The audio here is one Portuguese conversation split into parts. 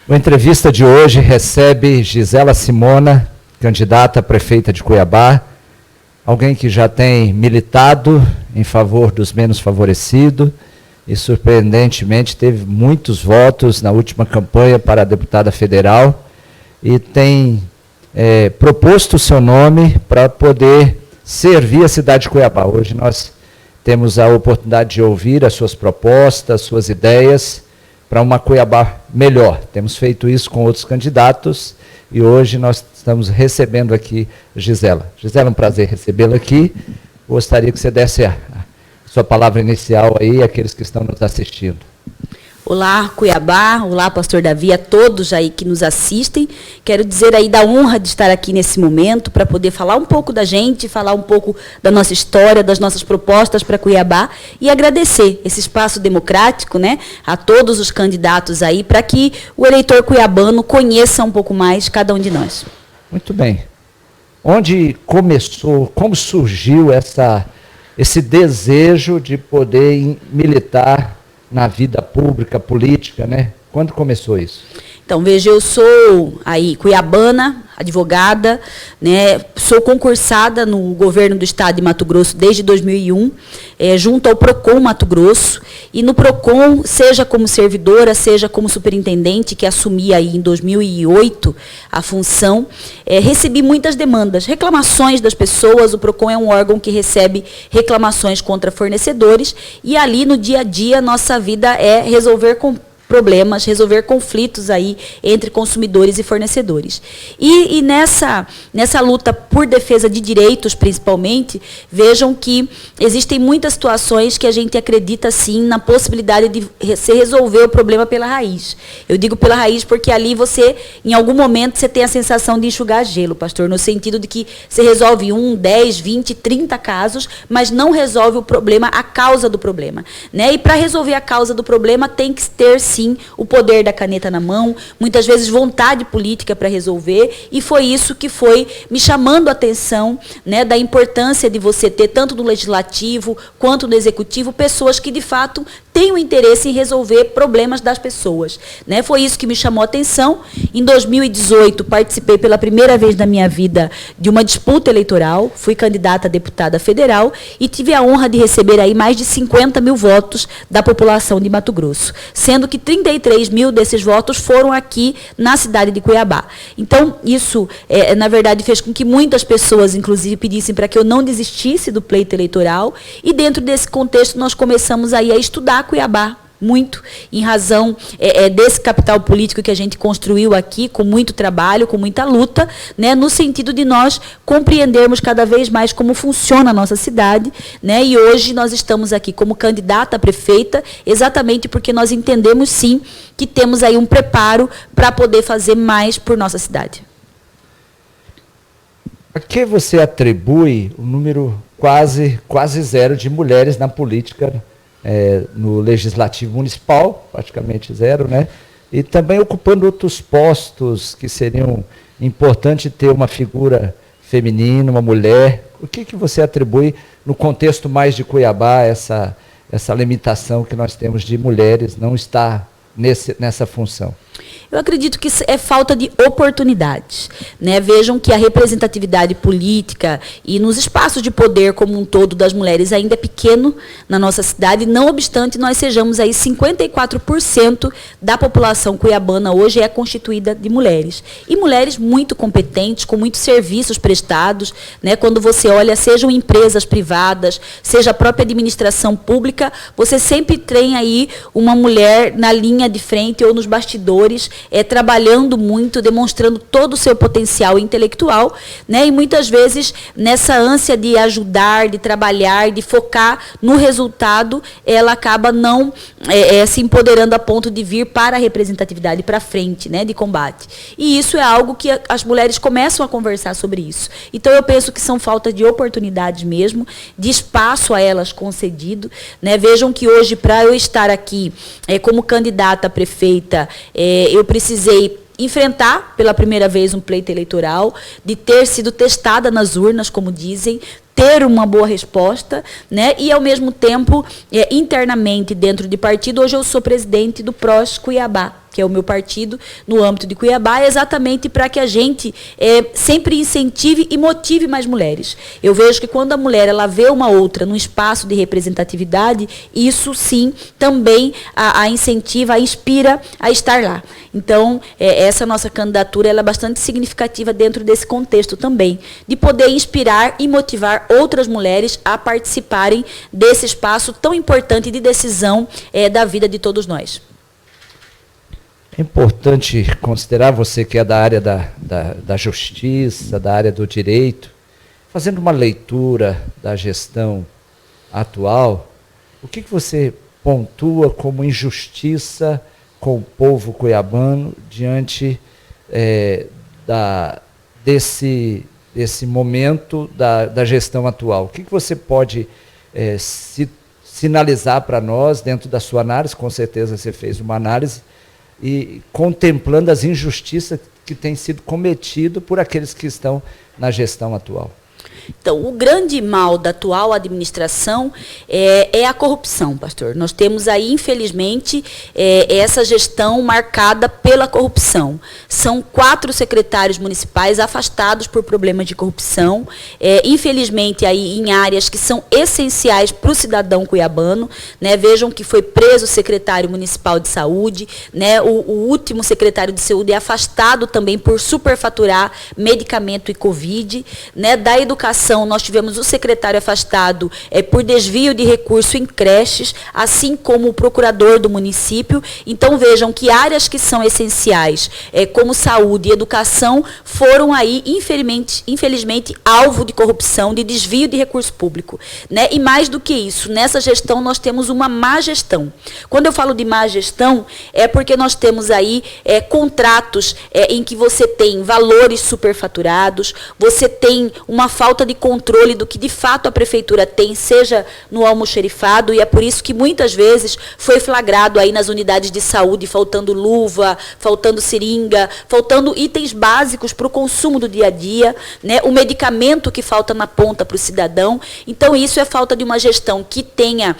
O entrevista de hoje recebe Gisela Simona, candidata a prefeita de Cuiabá, alguém que já tem militado em favor dos menos favorecidos e, surpreendentemente, teve muitos votos na última campanha para a deputada federal e tem proposto o seu nome para poder servir a cidade de Cuiabá. Hoje nós temos a oportunidade de ouvir as suas propostas, suas ideias, para uma Cuiabá melhor. Temos feito isso com outros candidatos e hoje nós estamos recebendo aqui Gisela. Gisela, é um prazer recebê-la aqui. Gostaria que você desse a sua palavra inicial aí àqueles que estão nos assistindo. Olá, Cuiabá, olá, pastor Davi, a todos aí que nos assistem. Quero dizer aí da honra de estar aqui nesse momento para poder falar um pouco da gente, falar um pouco da nossa história, das nossas propostas para Cuiabá e agradecer esse espaço democrático, né, a todos os candidatos aí para que o eleitor cuiabano conheça um pouco mais cada um de nós. Muito bem. Onde começou, como surgiu esse desejo de poder militar na vida pública, política, né? Quando começou isso? Então, veja, eu sou aí cuiabana, advogada, né? Sou concursada no governo do estado de Mato Grosso desde 2001, junto ao PROCON Mato Grosso, e no PROCON, seja como servidora, seja como superintendente, que assumi aí em 2008 a função, recebi muitas demandas, reclamações das pessoas. O PROCON é um órgão que recebe reclamações contra fornecedores, e ali no dia a dia nossa vida é resolver problemas, resolver conflitos aí entre consumidores e fornecedores. E nessa luta por defesa de direitos, principalmente, vejam que existem muitas situações que a gente acredita, sim, na possibilidade de se resolver o problema pela raiz. Eu digo pela raiz porque ali você, em algum momento, você tem a sensação de enxugar gelo, pastor, no sentido de que você resolve 1, 10, 20, 30 casos, mas não resolve o problema, a causa do problema, né? E para resolver a causa do problema tem que ter, sim, o poder da caneta na mão, muitas vezes vontade política para resolver, e foi isso que foi me chamando a atenção, né, da importância de você ter, tanto no legislativo quanto no executivo, pessoas que, de fato, têm o interesse em resolver problemas das pessoas, né? Foi isso que me chamou a atenção. Em 2018, participei pela primeira vez na minha vida de uma disputa eleitoral, fui candidata a deputada federal e tive a honra de receber aí mais de 50 mil votos da população de Mato Grosso, sendo que 33 mil desses votos foram aqui na cidade de Cuiabá. Então, isso, na verdade, fez com que muitas pessoas, inclusive, pedissem para que eu não desistisse do pleito eleitoral, e dentro desse contexto nós começamos aí a estudar Cuiabá muito, em razão desse capital político que a gente construiu aqui, com muito trabalho, com muita luta, né, no sentido de nós compreendermos cada vez mais como funciona a nossa cidade, né, e hoje nós estamos aqui como candidata a prefeita, exatamente porque nós entendemos, sim, que temos aí um preparo para poder fazer mais por nossa cidade. A que você atribui o número quase zero de mulheres na política, no Legislativo Municipal, praticamente zero, né? E também ocupando outros postos que seriam importantes ter uma figura feminina, uma mulher? O que você atribui, no contexto mais de Cuiabá, essa limitação que nós temos de mulheres não estar nessa função? Eu acredito que é falta de oportunidades, né? Vejam que a representatividade política e nos espaços de poder como um todo das mulheres ainda é pequeno na nossa cidade, não obstante nós sejamos aí 54% da população cuiabana hoje é constituída de mulheres. E mulheres muito competentes, com muitos serviços prestados, né? Quando você olha, sejam empresas privadas, seja a própria administração pública, você sempre tem aí uma mulher na linha de frente ou nos bastidores, trabalhando muito, demonstrando todo o seu potencial intelectual, né? E muitas vezes nessa ânsia de ajudar, de trabalhar, de focar no resultado, ela acaba não se empoderando a ponto de vir para a representatividade, para frente, né, de combate. E isso é algo que as mulheres começam a conversar sobre isso. Então eu penso que são faltas de oportunidades mesmo, de espaço a elas concedido, né? Vejam que hoje, para eu estar aqui como candidata a prefeita, eu precisei enfrentar pela primeira vez um pleito eleitoral, de ter sido testada nas urnas, como dizem, ter uma boa resposta, né? E, ao mesmo tempo, internamente, dentro de partido, hoje eu sou presidente do PROS Cuiabá, que é o meu partido, no âmbito de Cuiabá, é exatamente para que a gente sempre incentive e motive mais mulheres. Eu vejo que quando a mulher ela vê uma outra num espaço de representatividade, isso sim também a incentiva, a inspira a estar lá. Então, essa nossa candidatura ela é bastante significativa dentro desse contexto também, de poder inspirar e motivar outras mulheres a participarem desse espaço tão importante de decisão da vida de todos nós. É importante considerar, você que é da área da justiça, da área do direito, fazendo uma leitura da gestão atual, o que você pontua como injustiça com o povo cuiabano diante desse momento da gestão atual? O que você pode sinalizar para nós, dentro da sua análise? Com certeza você fez uma análise, e contemplando as injustiças que têm sido cometidas por aqueles que estão na gestão atual. Então, o grande mal da atual administração é a corrupção, pastor. Nós temos aí, infelizmente, essa gestão marcada pela corrupção. São 4 secretários municipais afastados por problemas de corrupção, infelizmente, aí em áreas que são essenciais para o cidadão cuiabano, né? Vejam que foi preso o secretário municipal de saúde, né? O último secretário de saúde é afastado também por superfaturar medicamento e Covid, né? Da educação, nós tivemos o secretário afastado por desvio de recurso em creches, assim como o procurador do município. Então, vejam que áreas que são essenciais, como saúde e educação, foram aí, infelizmente, alvo de corrupção, de desvio de recurso público, né? E mais do que isso, nessa gestão nós temos uma má gestão. Quando eu falo de má gestão, é porque nós temos aí contratos em que você tem valores superfaturados, você tem uma falta de controle do que de fato a prefeitura tem, seja no almoxerifado, e é por isso que muitas vezes foi flagrado aí nas unidades de saúde faltando luva, faltando seringa, faltando itens básicos para o consumo do dia a dia, né? O medicamento que falta na ponta para o cidadão. Então, isso é falta de uma gestão que tenha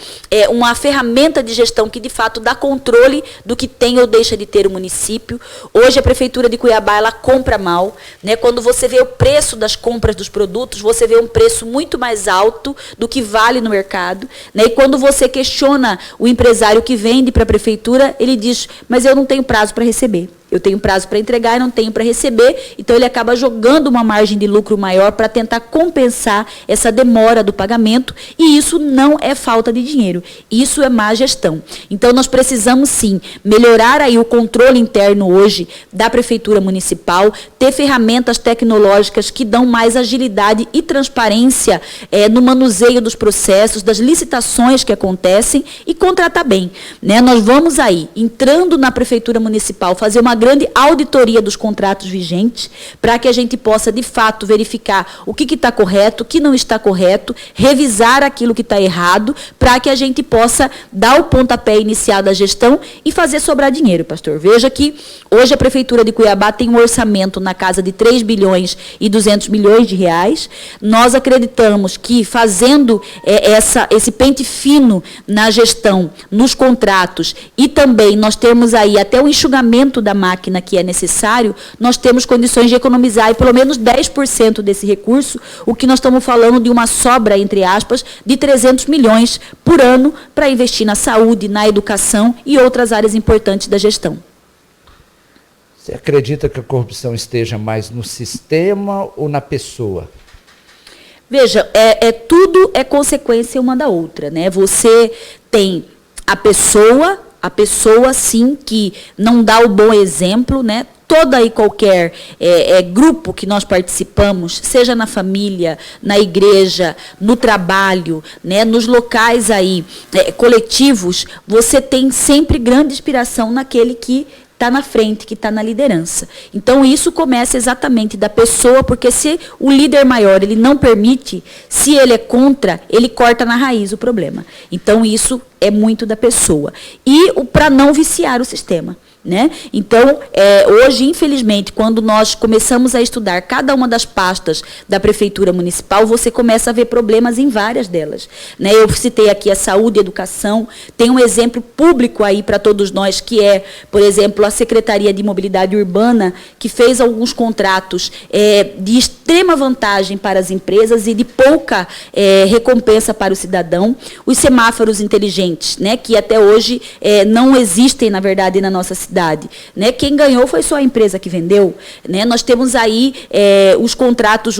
uma ferramenta de gestão que de fato dá controle do que tem ou deixa de ter o município. Hoje a prefeitura de Cuiabá ela compra mal, né? Quando você vê o preço das compras dos produtos, você vê um preço muito mais alto do que vale no mercado, né? E quando você questiona o empresário que vende para a prefeitura, ele diz, mas eu não tenho prazo para receber. Eu tenho prazo para entregar e não tenho para receber, então ele acaba jogando uma margem de lucro maior para tentar compensar essa demora do pagamento, e isso não é falta de dinheiro, isso é má gestão. Então, nós precisamos, sim, melhorar aí o controle interno hoje da Prefeitura Municipal, ter ferramentas tecnológicas que dão mais agilidade e transparência no manuseio dos processos, das licitações que acontecem, e contratar bem, né? Nós vamos aí, entrando na Prefeitura Municipal, fazer uma grande auditoria dos contratos vigentes, para que a gente possa, de fato, verificar o que está correto, o que não está correto, revisar aquilo que está errado, para que a gente possa dar o pontapé inicial da gestão e fazer sobrar dinheiro, pastor. Veja que hoje a Prefeitura de Cuiabá tem um orçamento na casa de 3 bilhões e 200 milhões de reais. Nós acreditamos que fazendo esse pente fino na gestão, nos contratos, e também nós temos aí até o enxugamento da máquina que é necessário, nós temos condições de economizar pelo menos 10% desse recurso, o que nós estamos falando de uma sobra, entre aspas, de 300 milhões por ano para investir na saúde, na educação e outras áreas importantes da gestão. Você acredita que a corrupção esteja mais no sistema ou na pessoa? Veja, tudo é consequência uma da outra, né? Você tem a pessoa sim, que não dá o bom exemplo, né? Toda e qualquer grupo que nós participamos, seja na família, na igreja, no trabalho, né? Nos locais aí, coletivos, você tem sempre grande inspiração naquele que está na frente, que está na liderança. Então, isso começa exatamente da pessoa, porque se o líder maior ele não permite, se ele é contra, ele corta na raiz o problema. Então, isso é muito da pessoa. E para não viciar o sistema. né? Então, hoje, infelizmente, quando nós começamos a estudar cada uma das pastas da Prefeitura Municipal, você começa a ver problemas em várias delas, né? Eu citei aqui a saúde e educação, tem um exemplo público aí para todos nós, que é, por exemplo, a Secretaria de Mobilidade Urbana, que fez alguns contratos de extrema vantagem para as empresas e de pouca recompensa para o cidadão. Os semáforos inteligentes, né, que até hoje não existem, na verdade, na nossa cidade, né? Quem ganhou foi só a empresa que vendeu, né? Nós temos aí os contratos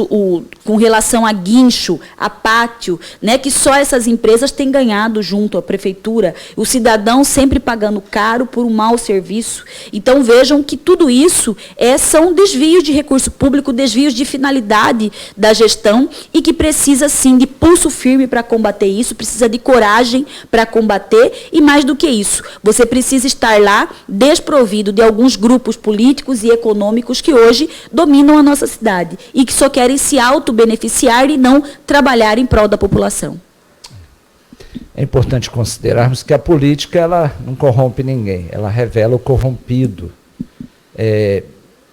com relação a guincho, a pátio, né, que só essas empresas têm ganhado junto à prefeitura, o cidadão sempre pagando caro por um mau serviço. Então, vejam que tudo isso são desvios de recurso público, desvios de finalidade da gestão e que precisa, sim, de pulso firme para combater isso, precisa de coragem para combater e, mais do que isso, você precisa estar lá desprovido de alguns grupos políticos e econômicos que hoje dominam a nossa cidade e que só querem se auto-beneficiar e não trabalhar em prol da população. É importante considerarmos que a política ela não corrompe ninguém, ela revela o corrompido.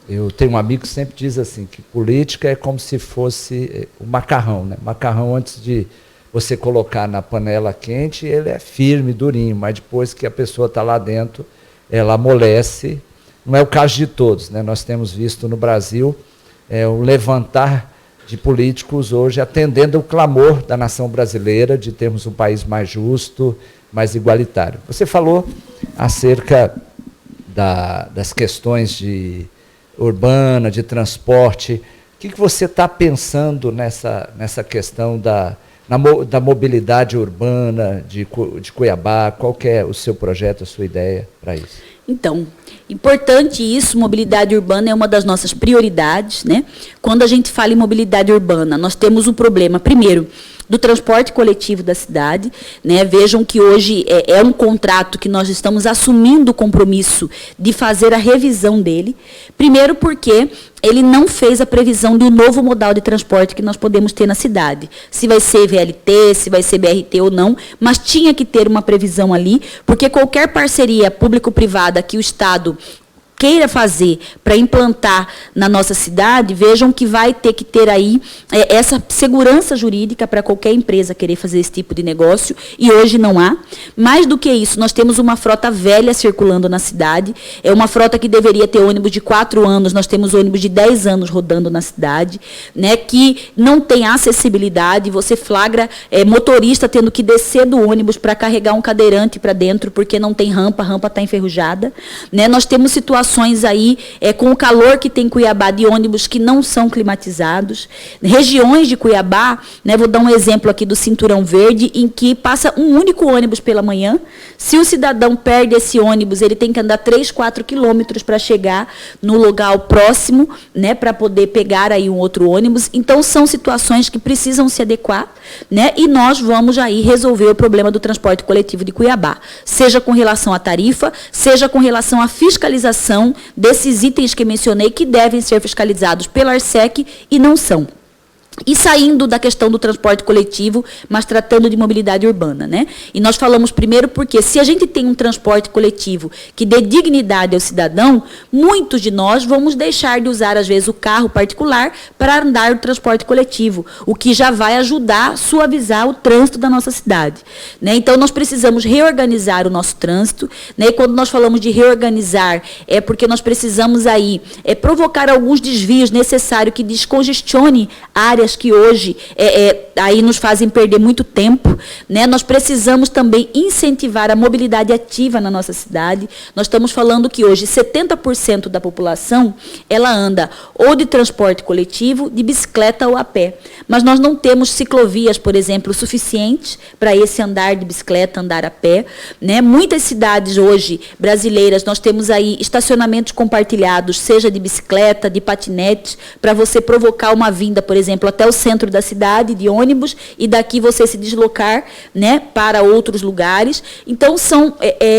Eu tenho um amigo que sempre diz assim, que política é como se fosse o macarrão, né? Macarrão, antes de você colocar na panela quente, ele é firme, durinho, mas depois que a pessoa está lá dentro, ela amolece. Não é o caso de todos, né? Nós temos visto no Brasil o levantar de políticos hoje atendendo o clamor da nação brasileira de termos um país mais justo, mais igualitário. Você falou acerca das questões de urbana, de transporte. O que você está pensando nessa questão da mobilidade urbana de Cuiabá? Qual que é o seu projeto, a sua ideia para isso? Então, importante isso, mobilidade urbana é uma das nossas prioridades, né? Quando a gente fala em mobilidade urbana, nós temos um problema, primeiro, do transporte coletivo da cidade, né? Vejam que hoje é um contrato que nós estamos assumindo o compromisso de fazer a revisão dele. Primeiro porque ele não fez a previsão do novo modal de transporte que nós podemos ter na cidade. Se vai ser VLT, se vai ser BRT ou não, mas tinha que ter uma previsão ali, porque qualquer parceria público-privada que o Estado queira fazer para implantar na nossa cidade, vejam que vai ter que ter aí essa segurança jurídica para qualquer empresa querer fazer esse tipo de negócio, e hoje não há. Mais do que isso, nós temos uma frota velha circulando na cidade, é uma frota que deveria ter ônibus de 4 anos, nós temos ônibus de 10 anos rodando na cidade, né, que não tem acessibilidade, você flagra motorista tendo que descer do ônibus para carregar um cadeirante para dentro, porque não tem rampa, a rampa está enferrujada, né? Nós temos situações aí, com o calor que tem em Cuiabá, de ônibus que não são climatizados. Regiões de Cuiabá, né, vou dar um exemplo aqui do Cinturão Verde, em que passa um único ônibus pela manhã. Se o cidadão perde esse ônibus, ele tem que andar 3, 4 quilômetros para chegar no local próximo, né, para poder pegar aí um outro ônibus. Então, são situações que precisam se adequar, né, e nós vamos aí resolver o problema do transporte coletivo de Cuiabá, seja com relação à tarifa, seja com relação à fiscalização desses itens que mencionei, que devem ser fiscalizados pela Arsec e não são. E saindo da questão do transporte coletivo, mas tratando de mobilidade urbana, né? E nós falamos primeiro porque se a gente tem um transporte coletivo que dê dignidade ao cidadão, muitos de nós vamos deixar de usar, às vezes, o carro particular para andar no transporte coletivo, o que já vai ajudar a suavizar o trânsito da nossa cidade, né? Então, nós precisamos reorganizar o nosso trânsito, né? E quando nós falamos de reorganizar, é porque nós precisamos aí provocar alguns desvios necessários que descongestione áreas que hoje aí nos fazem perder muito tempo, né? Nós precisamos também incentivar a mobilidade ativa na nossa cidade. Nós estamos falando que hoje 70% da população ela anda ou de transporte coletivo, de bicicleta ou a pé. Mas nós não temos ciclovias, por exemplo, suficientes para esse andar de bicicleta, andar a pé, né? Muitas cidades hoje brasileiras, nós temos aí estacionamentos compartilhados, seja de bicicleta, de patinete, para você provocar uma vinda, por exemplo, até o centro da cidade, de ônibus, e daqui você se deslocar, né, para outros lugares. Então, são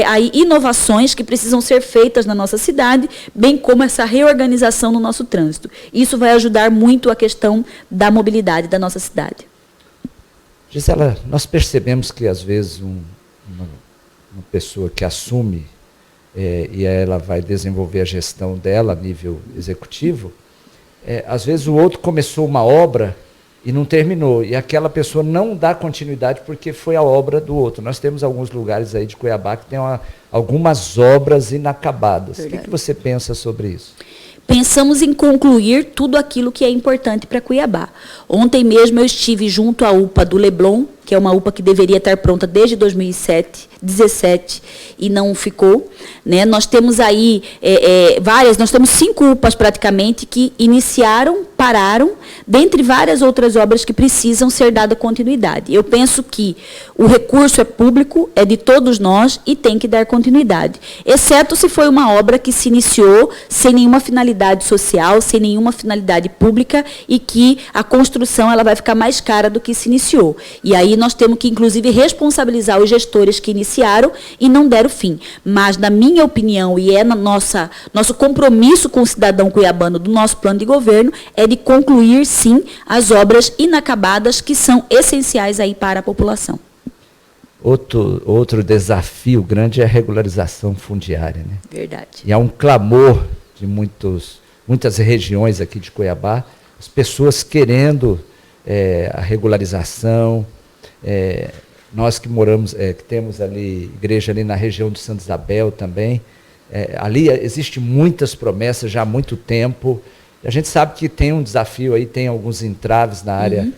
aí inovações que precisam ser feitas na nossa cidade, bem como essa reorganização no nosso trânsito. Isso vai ajudar muito a questão da mobilidade da nossa cidade. Gisela, nós percebemos que, às vezes, uma pessoa que assume e ela vai desenvolver a gestão dela a nível executivo, às vezes o outro começou uma obra e não terminou, e aquela pessoa não dá continuidade porque foi a obra do outro. Nós temos alguns lugares aí de Cuiabá que tem algumas obras inacabadas. Verdade. O que você pensa sobre isso? Pensamos em concluir tudo aquilo que é importante para Cuiabá. Ontem mesmo eu estive junto à UPA do Leblon, que é uma UPA que deveria estar pronta desde 2017 e não ficou. Né? Nós temos aí nós temos 5 UPAs praticamente que iniciaram, pararam, dentre várias outras obras que precisam ser dada continuidade. Eu penso que o recurso é público, é de todos nós e tem que dar continuidade, exceto se foi uma obra que se iniciou sem nenhuma finalidade social, sem nenhuma finalidade pública e que a construção ela vai ficar mais cara do que se iniciou. E aí nós temos que, inclusive, responsabilizar os gestores que iniciaram e não deram fim. Mas, na minha opinião, e nosso compromisso com o cidadão cuiabano do nosso plano de governo, é de concluir, sim, as obras inacabadas que são essenciais aí para a população. Outro desafio grande é a regularização fundiária, né? Verdade. E há um clamor de muitas regiões aqui de Cuiabá, as pessoas querendo a regularização. Nós que moramos, que temos ali, igreja ali na região de Santa Isabel também, ali existem muitas promessas já há muito tempo. A gente sabe que tem um desafio aí, tem alguns entraves na área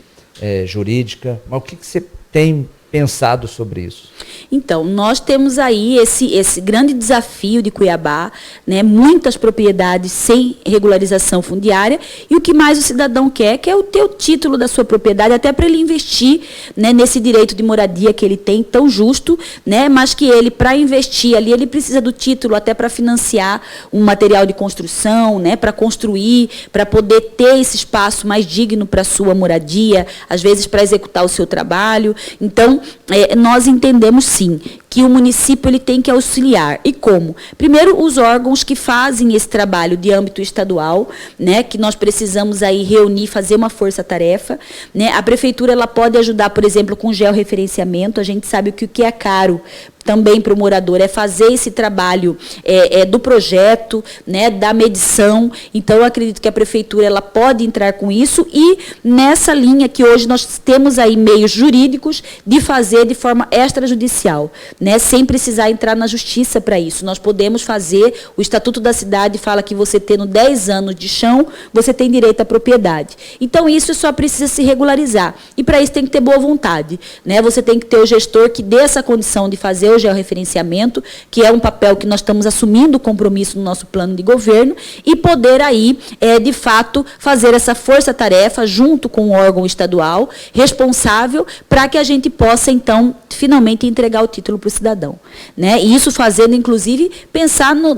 jurídica, mas o que você tem pensado sobre isso? Então, nós temos aí esse grande desafio de Cuiabá, né, muitas propriedades sem regularização fundiária, e o que mais o cidadão quer é ter o título da sua propriedade, até para ele investir, né, nesse direito de moradia que ele tem, tão justo, né, mas que ele, para investir ali, ele precisa do título até para financiar um material de construção, né, para construir, para poder ter esse espaço mais digno para a sua moradia, às vezes para executar o seu trabalho. Então, nós entendemos sim que o município ele tem que auxiliar. E como? Primeiro, os órgãos que fazem esse trabalho de âmbito estadual, né, que nós precisamos aí reunir, fazer uma força-tarefa. Né? A prefeitura ela pode ajudar, por exemplo, com georreferenciamento. A gente sabe que o que é caro também para o morador é fazer esse trabalho do projeto, né, da medição. Então, eu acredito que a prefeitura ela pode entrar com isso e nessa linha que hoje nós temos aí meios jurídicos de fazer de forma extrajudicial, né, sem precisar entrar na justiça para isso. Nós podemos fazer, o Estatuto da Cidade fala que você tendo 10 anos de chão, você tem direito à propriedade. Então, isso só precisa se regularizar. E para isso tem que ter boa vontade. Né? Você tem que ter o gestor que dê essa condição de fazer o georreferenciamento, que é um papel que nós estamos assumindo o compromisso no nosso plano de governo, e poder aí, de fato, fazer essa força-tarefa junto com o órgão estadual responsável para que a gente possa, então, finalmente entregar o título para o cidadão. Né? E isso fazendo, inclusive, pensar no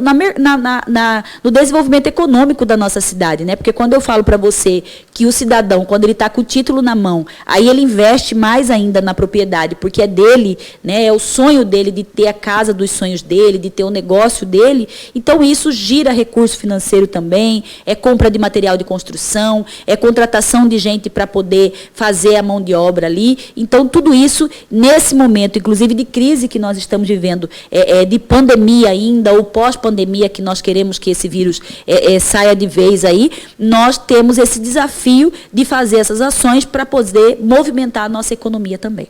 desenvolvimento econômico da nossa cidade. Né? Porque quando eu falo para você que o cidadão, quando ele está com o título na mão, aí ele investe mais ainda na propriedade, porque é dele, né? É o sonho dele de ter a casa dos sonhos dele, de ter o negócio dele. Então, isso gira recurso financeiro também, é compra de material de construção, é contratação de gente para poder fazer a mão de obra ali. Então, tudo isso, nesse momento, inclusive de crise que nós estamos vivendo, de pandemia ainda, ou pós-pandemia, que nós queremos que esse vírus saia de vez aí, nós temos esse desafio de fazer essas ações para poder movimentar a nossa economia também.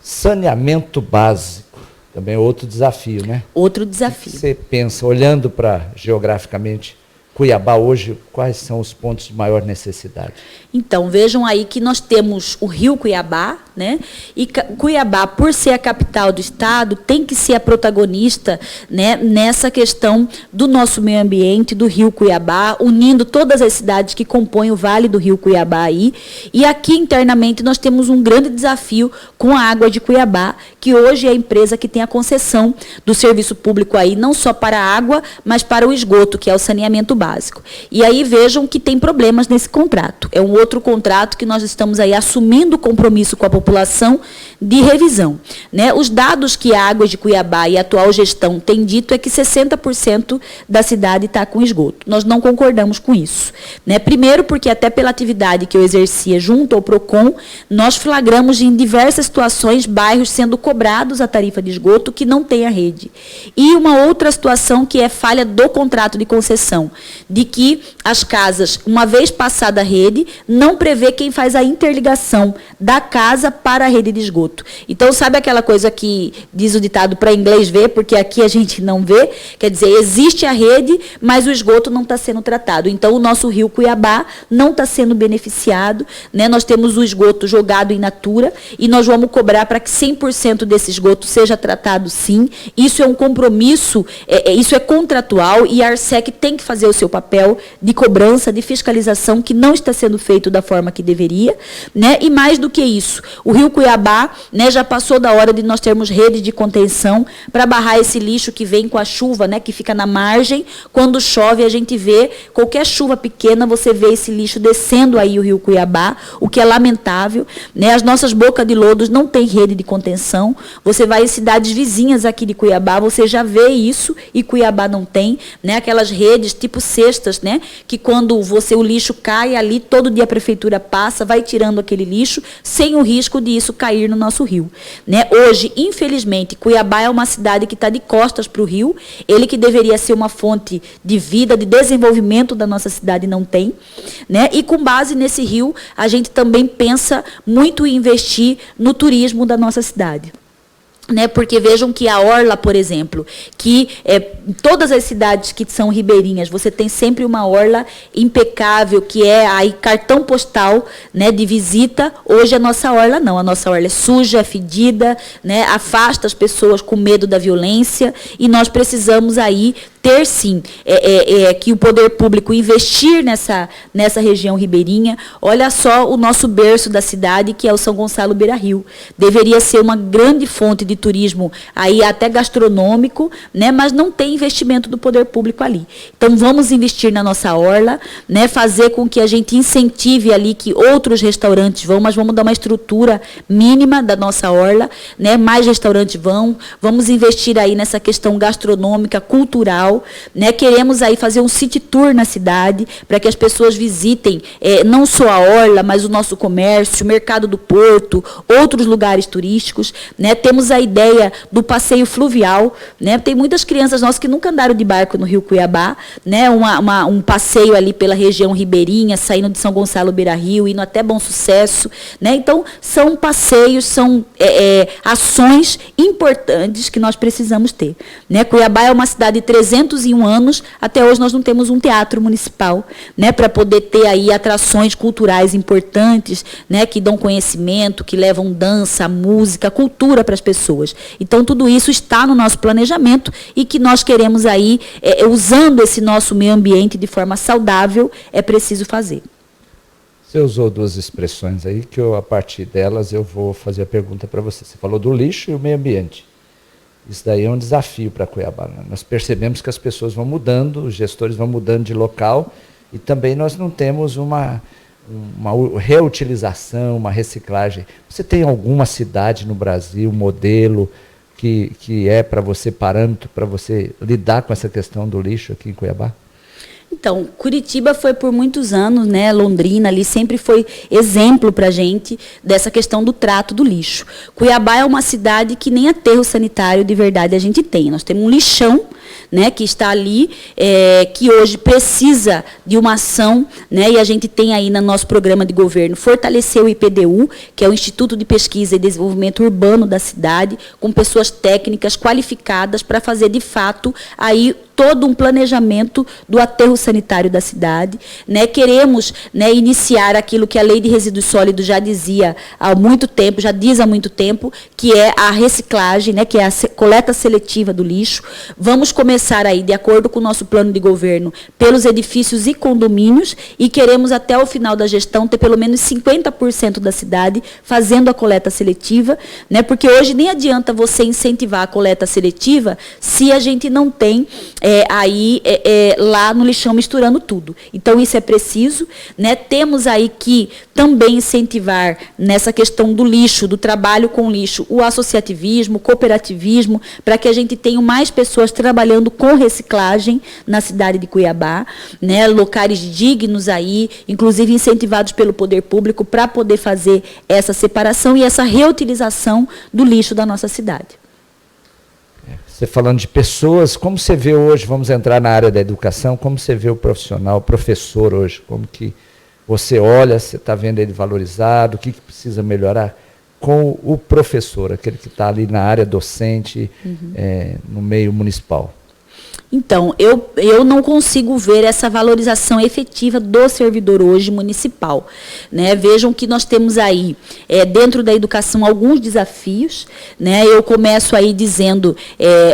Saneamento básico, também é outro desafio, né? Outro desafio. O que você pensa, olhando para geograficamente Cuiabá hoje, quais são os pontos de maior necessidade? Então, vejam aí que nós temos o Rio Cuiabá, né? E Cuiabá, por ser a capital do estado, tem que ser a protagonista, né, nessa questão do nosso meio ambiente, do Rio Cuiabá, unindo todas as cidades que compõem o Vale do Rio Cuiabá aí. E aqui internamente nós temos um grande desafio com a Água de Cuiabá, que hoje é a empresa que tem a concessão do serviço público aí, não só para a água, mas para o esgoto, que é o saneamento básico. E aí vejam que tem problemas nesse contrato. É um outro contrato que nós estamos aí assumindo o compromisso com a população de revisão. Né? Os dados que a Águas de Cuiabá e a atual gestão têm dito é que 60% da cidade está com esgoto. Nós não concordamos com isso. Né? Primeiro, porque até pela atividade que eu exercia junto ao PROCON, nós flagramos em diversas situações bairros sendo cobrados a tarifa de esgoto que não tem a rede. E uma outra situação que é falha do contrato de concessão, de que as casas, uma vez passada a rede, não prevê quem faz a interligação da casa para a rede de esgoto. Então, sabe aquela coisa que diz o ditado para inglês ver, porque aqui a gente não vê? Quer dizer, existe a rede, mas o esgoto não está sendo tratado. Então, o nosso rio Cuiabá não está sendo beneficiado, né? Nós temos o esgoto jogado in natura e nós vamos cobrar para que 100% desse esgoto seja tratado, sim. Isso é um compromisso, isso é contratual e a ARSEC tem que fazer o seu papel de cobrança, de fiscalização, que não está sendo feito da forma que deveria, né? E mais do que isso, o rio Cuiabá, né, já passou da hora de nós termos rede de contenção para barrar esse lixo que vem com a chuva, né, que fica na margem. Quando chove, a gente vê, qualquer chuva pequena, você vê esse lixo descendo aí o rio Cuiabá, o que é lamentável, né? As nossas bocas de lodos não têm rede de contenção. Você vai em cidades vizinhas aqui de Cuiabá, você já vê isso e Cuiabá não tem, né? Aquelas redes tipo cestas, né, que quando o lixo cai ali, todo dia a prefeitura passa, vai tirando aquele lixo, sem o risco de isso cair no nosso rio. Né? Hoje, infelizmente, Cuiabá é uma cidade que está de costas para o rio, ele que deveria ser uma fonte de vida, de desenvolvimento da nossa cidade, não tem. Né? E com base nesse rio, a gente também pensa muito em investir no turismo da nossa cidade. Né, porque vejam que a orla, por exemplo, que todas as cidades que são ribeirinhas, você tem sempre uma orla impecável, que é aí cartão postal, né, de visita. Hoje a nossa orla não, a nossa orla é suja, é fedida, né, afasta as pessoas com medo da violência, e nós precisamos aí ter, sim, que o poder público investir nessa região ribeirinha. Olha só o nosso berço da cidade, que é o São Gonçalo Beira-Rio. Deveria ser uma grande fonte de turismo, aí até gastronômico, né, mas não tem investimento do poder público ali. Então, vamos investir na nossa orla, né, fazer com que a gente incentive ali que outros restaurantes vão, mas vamos dar uma estrutura mínima da nossa orla, né, mais restaurantes vamos investir aí nessa questão gastronômica, cultural. Né, queremos aí fazer um city tour na cidade, para que as pessoas visitem não só a orla, mas o nosso comércio, o mercado do porto, outros lugares turísticos. Né, temos a ideia do passeio fluvial. Né, tem muitas crianças nossas que nunca andaram de barco no rio Cuiabá, né, um passeio ali pela região ribeirinha, saindo de São Gonçalo Beira-Rio, indo até Bom Sucesso. Né, então, são passeios, são ações importantes que nós precisamos ter. Né, Cuiabá é uma cidade de 301 anos, até hoje nós não temos um teatro municipal, né, para poder ter aí atrações culturais importantes, né, que dão conhecimento, que levam dança, música, cultura para as pessoas. Então, tudo isso está no nosso planejamento e que nós queremos aí, usando esse nosso meio ambiente de forma saudável, é preciso fazer. Você usou duas expressões aí que a partir delas eu vou fazer a pergunta para você. Você falou do lixo e o meio ambiente. Isso daí é um desafio para Cuiabá. Né? Nós percebemos que as pessoas vão mudando, os gestores vão mudando de local e também nós não temos uma reutilização, uma reciclagem. Você tem alguma cidade no Brasil, modelo, que é para você parâmetro, para você lidar com essa questão do lixo aqui em Cuiabá? Então, Curitiba foi por muitos anos, né, Londrina ali sempre foi exemplo para a gente dessa questão do trato do lixo. Cuiabá é uma cidade que nem aterro sanitário de verdade a gente tem. Nós temos um lixão, né, que está ali, que hoje precisa de uma ação, né, e a gente tem aí no nosso programa de governo fortalecer o IPDU, que é o Instituto de Pesquisa e Desenvolvimento Urbano da cidade, com pessoas técnicas qualificadas para fazer de fato aí todo um planejamento do aterro sanitário da cidade. Né? Queremos, né, iniciar aquilo que a Lei de Resíduos Sólidos já dizia há muito tempo, já diz há muito tempo, que é a reciclagem, né, que é a coleta seletiva do lixo. Vamos começar aí, de acordo com o nosso plano de governo, pelos edifícios e condomínios, e queremos até o final da gestão ter pelo menos 50% da cidade fazendo a coleta seletiva, né, porque hoje nem adianta você incentivar a coleta seletiva se a gente não tem lá no lixão misturando tudo. Então, isso é preciso, né? Temos aí que também incentivar nessa questão do lixo, do trabalho com lixo, o associativismo, o cooperativismo, para que a gente tenha mais pessoas trabalhando com reciclagem na cidade de Cuiabá, né? Locais dignos aí, inclusive incentivados pelo poder público para poder fazer essa separação e essa reutilização do lixo da nossa cidade. Você falando de pessoas, como você vê hoje, vamos entrar na área da educação, como você vê o profissional, o professor hoje, como que você olha, você está vendo ele valorizado, o que precisa melhorar com o professor, aquele que está ali na área docente, no meio municipal? Então, eu não consigo ver essa valorização efetiva do servidor hoje municipal, né? Vejam que nós temos aí, dentro da educação, alguns desafios, né? Eu começo aí dizendo,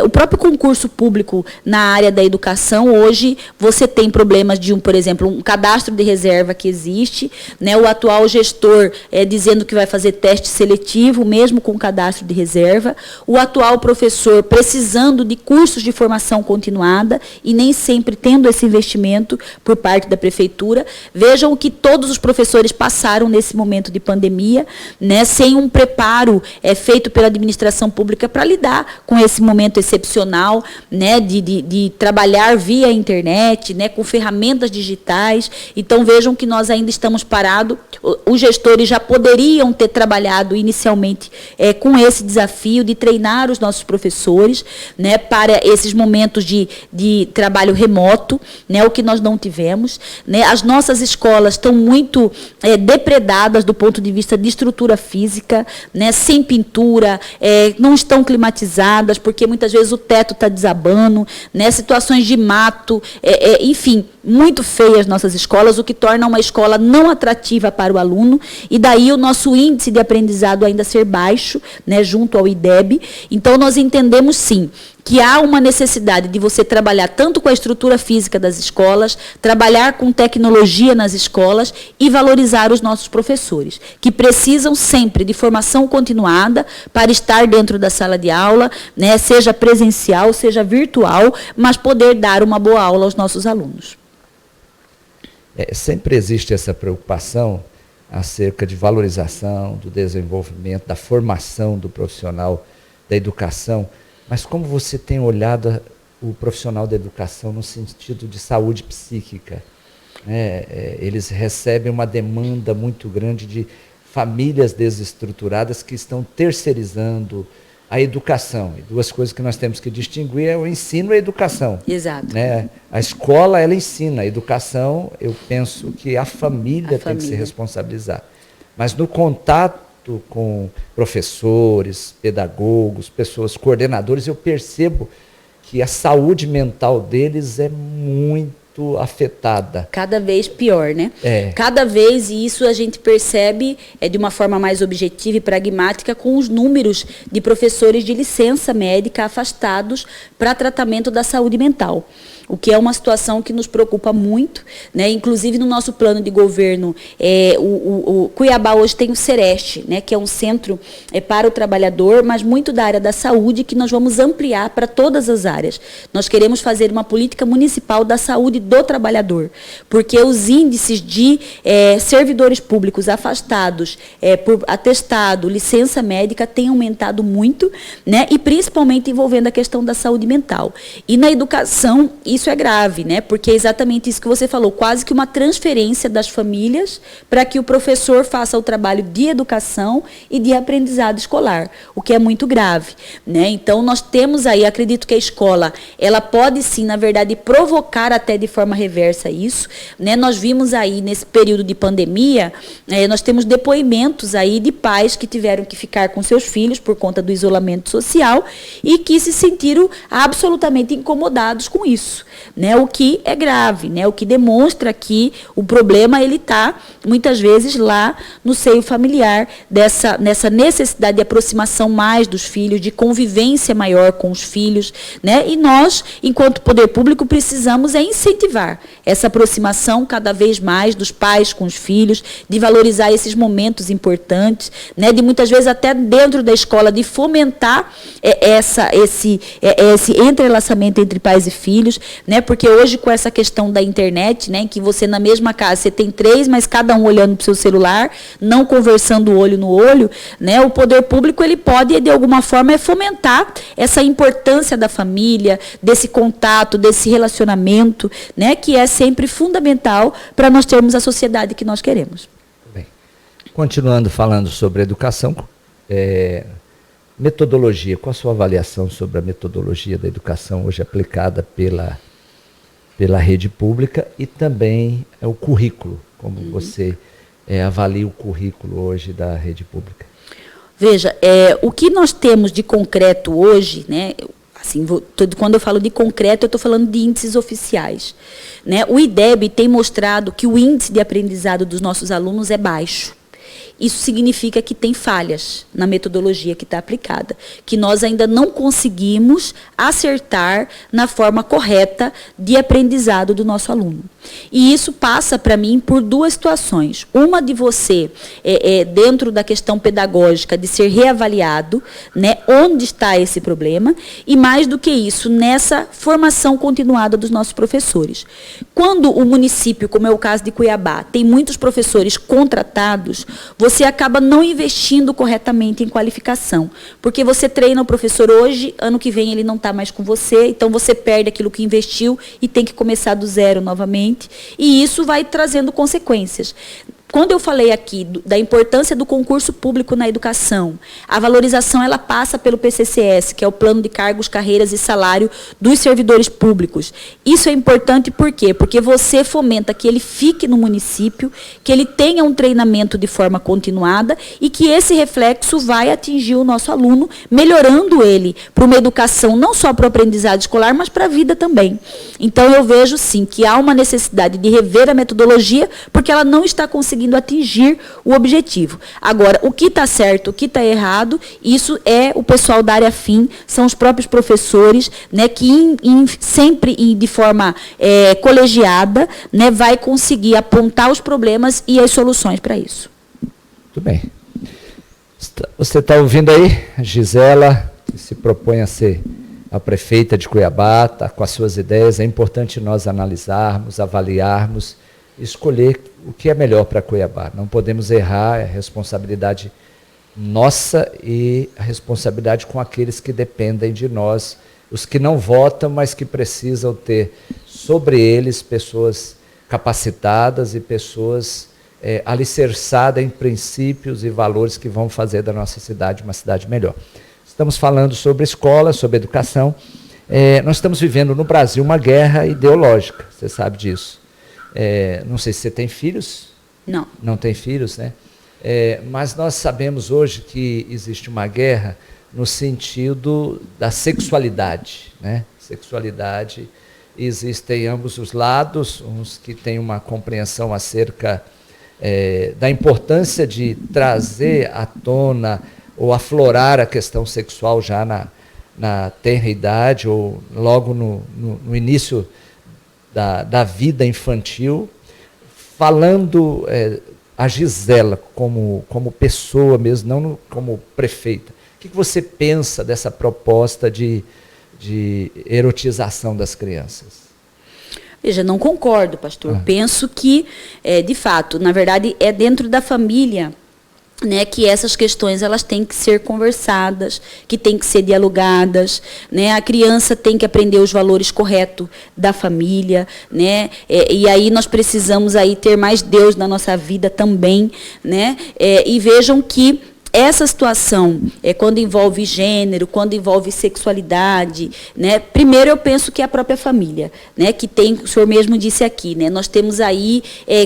o próprio concurso público na área da educação, hoje você tem problemas de, por exemplo, um cadastro de reserva que existe, né? O atual gestor dizendo que vai fazer teste seletivo, mesmo com cadastro de reserva, o atual professor precisando de cursos de formação continuada, e nem sempre tendo esse investimento por parte da prefeitura. Vejam o que todos os professores passaram nesse momento de pandemia, né, sem um preparo feito pela administração pública para lidar com esse momento excepcional, né, de trabalhar via internet, né, com ferramentas digitais. Então, vejam que nós ainda estamos parados. Os gestores já poderiam ter trabalhado inicialmente com esse desafio de treinar os nossos professores, né, para esses momentos de trabalho remoto, né, o que nós não tivemos, né. As nossas escolas estão muito depredadas do ponto de vista de estrutura física, né, sem pintura, não estão climatizadas, porque muitas vezes o teto está desabando, né, situações de mato, enfim, muito feias nossas escolas, o que torna uma escola não atrativa para o aluno, e daí o nosso índice de aprendizado ainda ser baixo, né, junto ao IDEB. Então, nós entendemos, sim, que há uma necessidade de você trabalhar tanto com a estrutura física das escolas, trabalhar com tecnologia nas escolas e valorizar os nossos professores, que precisam sempre de formação continuada para estar dentro da sala de aula, né, seja presencial, seja virtual, mas poder dar uma boa aula aos nossos alunos. Sempre existe essa preocupação acerca de valorização, do desenvolvimento, da formação do profissional da educação. Mas como você tem olhado o profissional da educação no sentido de saúde psíquica? Eles recebem uma demanda muito grande de famílias desestruturadas que estão terceirizando a educação. E duas coisas que nós temos que distinguir é o ensino e a educação. Exato. Né? A escola, ela ensina. A educação, eu penso que a família tem que se responsabilizar. Mas no contato com professores, pedagogos, pessoas, coordenadores, eu percebo que a saúde mental deles é muito afetada. Cada vez pior, né? Cada vez, e isso a gente percebe de uma forma mais objetiva e pragmática com os números de professores de licença médica afastados para tratamento da saúde mental. O que é uma situação que nos preocupa muito, né? Inclusive no nosso plano de governo, o Cuiabá hoje tem o Sereste, né? Que é um centro para o trabalhador, mas muito da área da saúde, que nós vamos ampliar para todas as áreas. Nós queremos fazer uma política municipal da saúde do trabalhador, porque os índices de servidores públicos afastados por atestado, licença médica, têm aumentado muito, né? E principalmente envolvendo a questão da saúde mental. E na educação, isso é grave, né? Porque é exatamente isso que você falou, quase que uma transferência das famílias para que o professor faça o trabalho de educação e de aprendizado escolar, o que é muito grave, né? Então, nós temos aí, acredito que a escola, ela pode sim, na verdade, provocar até de forma reversa isso, né? Nós vimos aí, nesse período de pandemia, nós temos depoimentos aí de pais que tiveram que ficar com seus filhos por conta do isolamento social e que se sentiram absolutamente incomodados com isso, né? O que é grave, né? O que demonstra que o problema ele está muitas vezes lá no seio familiar, nessa necessidade de aproximação mais dos filhos, de convivência maior com os filhos, né? E nós, enquanto poder público, precisamos incentivar incentivar essa aproximação cada vez mais dos pais com os filhos, de valorizar esses momentos importantes, né, de muitas vezes até dentro da escola, de fomentar esse entrelaçamento entre pais e filhos, né, porque hoje com essa questão da internet, né, em que você na mesma casa, você tem 3, mas cada um olhando para o seu celular, não conversando olho no olho, né, o poder público ele pode, de alguma forma, fomentar essa importância da família, desse contato, desse relacionamento, né, que é sempre fundamental para nós termos a sociedade que nós queremos. Bem, continuando falando sobre educação, metodologia, qual a sua avaliação sobre a metodologia da educação hoje aplicada pela rede pública e também o currículo, como você avalia o currículo hoje da rede pública? Veja, o que nós temos de concreto hoje, né, assim, quando eu falo de concreto, eu estou falando de índices oficiais, né? O IDEB tem mostrado que o índice de aprendizado dos nossos alunos é baixo. Isso significa que tem falhas na metodologia que está aplicada, que nós ainda não conseguimos acertar na forma correta de aprendizado do nosso aluno. E isso passa, para mim, por 2 situações. Uma de você, dentro da questão pedagógica, de ser reavaliado, né, onde está esse problema, e mais do que isso, nessa formação continuada dos nossos professores. Quando o município, como é o caso de Cuiabá, tem muitos professores contratados, você acaba não investindo corretamente em qualificação. Porque você treina o professor hoje, ano que vem ele não está mais com você, então você perde aquilo que investiu e tem que começar do zero novamente. E isso vai trazendo consequências. Quando eu falei aqui da importância do concurso público na educação, a valorização ela passa pelo PCCS, que é o Plano de Cargos, Carreiras e Salário dos Servidores Públicos. Isso é importante por quê? Porque você fomenta que ele fique no município, que ele tenha um treinamento de forma continuada e que esse reflexo vai atingir o nosso aluno, melhorando ele para uma educação não só para o aprendizado escolar, mas para a vida também. Então, eu vejo, sim, que há uma necessidade de rever a metodologia, porque ela não está conseguindo atingir o objetivo. Agora, o que está certo, o que está errado, isso é o pessoal da área fim, são os próprios professores, né, que sempre de forma colegiada, né, vai conseguir apontar os problemas e as soluções para isso. Muito bem. Você está ouvindo aí, Gisela, que se propõe a ser a prefeita de Cuiabá, está com as suas ideias. É importante nós analisarmos, avaliarmos, escolher o que é melhor para Cuiabá. Não podemos errar, é responsabilidade nossa e a responsabilidade com aqueles que dependem de nós, os que não votam, mas que precisam ter sobre eles pessoas capacitadas e pessoas alicerçadas em princípios e valores que vão fazer da nossa cidade uma cidade melhor. Estamos falando sobre escola, sobre educação. Nós estamos vivendo no Brasil uma guerra ideológica, você sabe disso. Não sei se você tem filhos. Não. Não tem filhos, né? Mas nós sabemos hoje que existe uma guerra no sentido da sexualidade, né? Sexualidade existe em ambos os lados, uns que têm uma compreensão acerca da importância de trazer à tona ou aflorar a questão sexual já na tenra idade ou logo no início da vida infantil, falando a Gisela como pessoa mesmo, não como prefeita. O que você pensa dessa proposta de erotização das crianças? Veja, não concordo, pastor. Penso que, de fato, na verdade, é dentro da família, né, que essas questões elas têm que ser conversadas, que têm que ser dialogadas, né? A criança tem que aprender os valores corretos da família, né? E aí nós precisamos aí ter mais Deus na nossa vida também, né? E vejam que essa situação, quando envolve gênero, quando envolve sexualidade, né? Primeiro eu penso que é a própria família, né? Que tem, o senhor mesmo disse aqui, né? Nós temos aí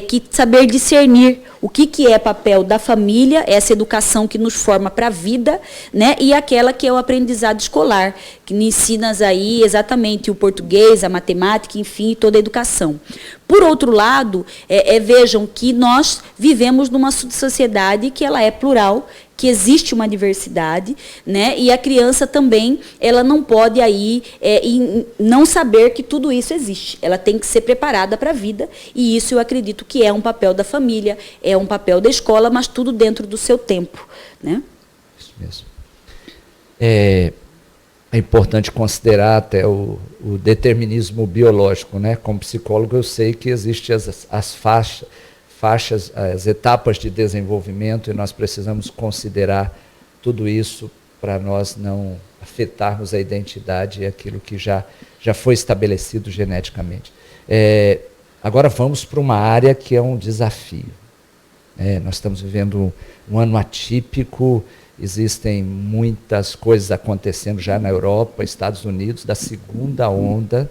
que saber discernir o que é papel da família, essa educação que nos forma para a vida, né? E aquela que é o aprendizado escolar, que ensinas aí exatamente o português, a matemática, enfim, toda a educação. Por outro lado, vejam que nós vivemos numa sociedade que ela é plural, que existe uma diversidade, né? E a criança também, ela não pode aí não saber que tudo isso existe. Ela tem que ser preparada para a vida, e isso eu acredito que é um papel da família, é um papel da escola, mas tudo dentro do seu tempo, né? Isso mesmo. É importante considerar até o determinismo biológico, né? Como psicólogo, eu sei que existem as faixas, as etapas de desenvolvimento, e nós precisamos considerar tudo isso para nós não afetarmos a identidade e aquilo que já foi estabelecido geneticamente. Agora vamos para uma área que é um desafio. Nós estamos vivendo um ano atípico, existem muitas coisas acontecendo já na Europa, Estados Unidos, da segunda onda,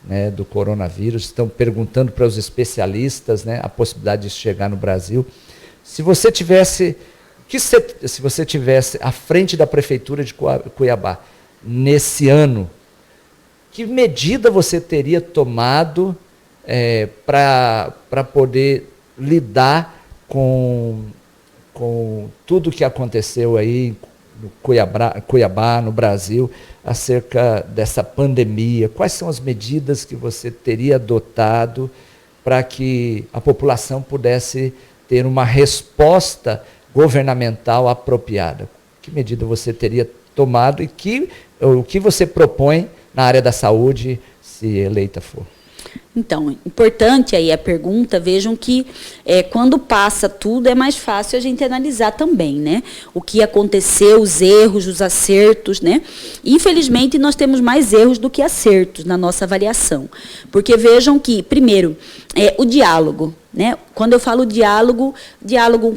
né, do coronavírus. Estão perguntando para os especialistas, né, a possibilidade de chegar no Brasil. Se você tivesse à frente da prefeitura de Cuiabá nesse ano, que medida você teria tomado para poder lidar com tudo que aconteceu aí no Cuiabá, no Brasil, acerca dessa pandemia? Quais são as medidas que você teria adotado para que a população pudesse ter uma resposta governamental apropriada? Que medida você teria tomado e o que você propõe na área da saúde, se eleita for? Então, importante aí a pergunta, vejam que quando passa tudo é mais fácil a gente analisar também, né? O que aconteceu, os erros, os acertos, né? Infelizmente, nós temos mais erros do que acertos na nossa avaliação. Porque vejam que, primeiro, o diálogo, né? Quando eu falo diálogo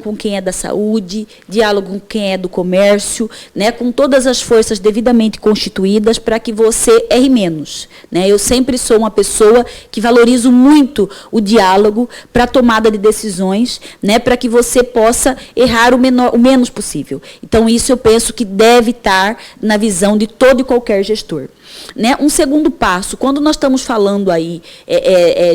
com quem é da saúde, diálogo com quem é do comércio, né? Com todas as forças devidamente constituídas para que você erre menos, né? Eu sempre sou uma pessoa que valorizo muito o diálogo para a tomada de decisões, né? Para que você possa errar o menos possível. Então, isso eu penso que deve estar na visão de todo e qualquer gestor. Né? Um segundo passo, quando nós estamos falando aí